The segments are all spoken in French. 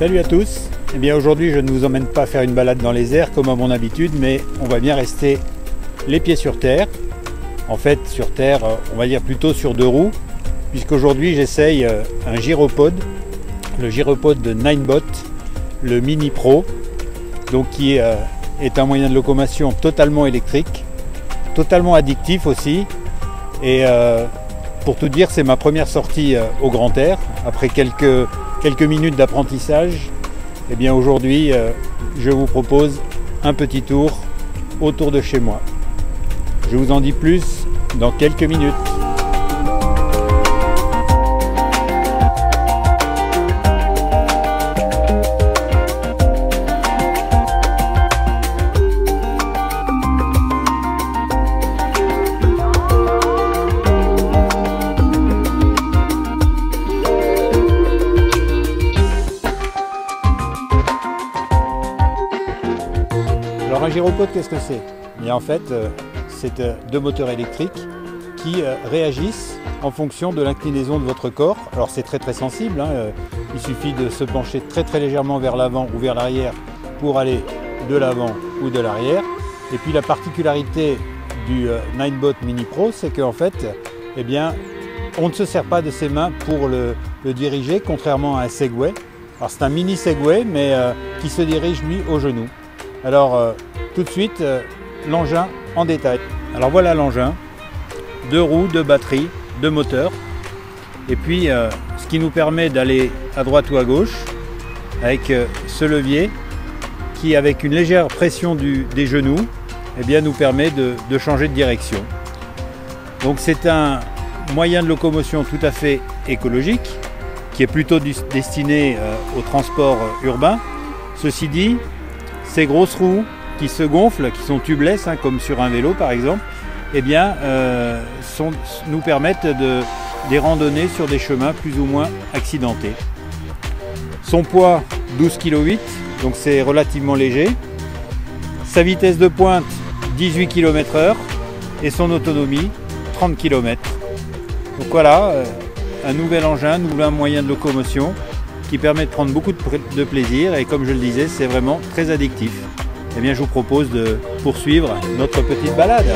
Salut à tous. Eh bien aujourd'hui je ne vous emmène pas faire une balade dans les airs comme à mon habitude, mais on va bien rester les pieds sur terre. En fait sur terre, on va dire plutôt sur deux roues, puisqu'aujourd'hui j'essaye un gyropode, le gyropode de Ninebot, le Mini Pro, donc qui est un moyen de locomotion totalement électrique, totalement addictif aussi. Et pour tout dire, c'est ma première sortie au grand air. Après quelques minutes d'apprentissage, eh bien aujourd'hui, je vous propose un petit tour autour de chez moi. Je vous en dis plus dans quelques minutes. Alors un gyropode, qu'est-ce que c'est? En fait, c'est deux moteurs électriques qui réagissent en fonction de l'inclinaison de votre corps. Alors c'est très sensible, hein. Il suffit de se pencher très légèrement vers l'avant ou vers l'arrière pour aller de l'avant ou de l'arrière. Et puis la particularité du Ninebot Mini Pro, c'est qu'en fait, eh bien, on ne se sert pas de ses mains pour le diriger, contrairement à un Segway. Alors c'est un mini Segway, mais qui se dirige lui au genou. Alors tout de suite, l'engin en détail. Alors voilà l'engin, deux roues, deux batteries, deux moteurs. Et puis ce qui nous permet d'aller à droite ou à gauche avec ce levier qui, avec une légère pression des genoux, eh bien, nous permet de changer de direction. Donc c'est un moyen de locomotion tout à fait écologique qui est plutôt destiné au transport urbain. Ceci dit, ces grosses roues qui se gonflent, qui sont tubeless, hein, comme sur un vélo par exemple, eh bien, nous permettent des randonnées sur des chemins plus ou moins accidentés. Son poids 12,8 kg, donc c'est relativement léger. Sa vitesse de pointe 18 km/h et son autonomie 30 km. Donc voilà, un nouvel engin, un nouvel moyen de locomotion qui permet de prendre beaucoup de plaisir, et comme je le disais, c'est vraiment très addictif. Eh bien, je vous propose de poursuivre notre petite balade.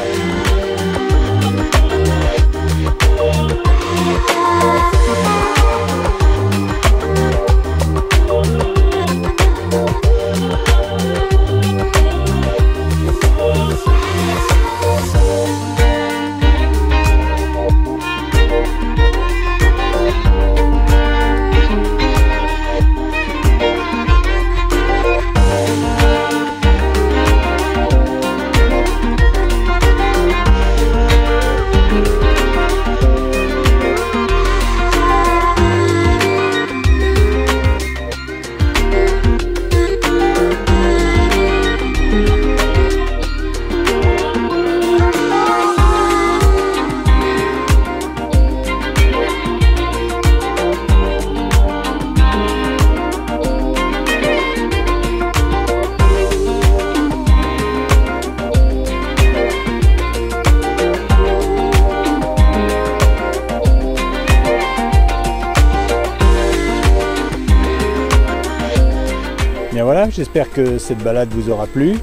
Bien voilà, j'espère que cette balade vous aura plu.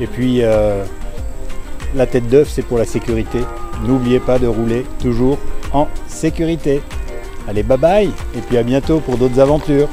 Et puis la tête d'œuf, c'est pour la sécurité. N'oubliez pas de rouler toujours en sécurité. Allez, bye bye, et puis à bientôt pour d'autres aventures.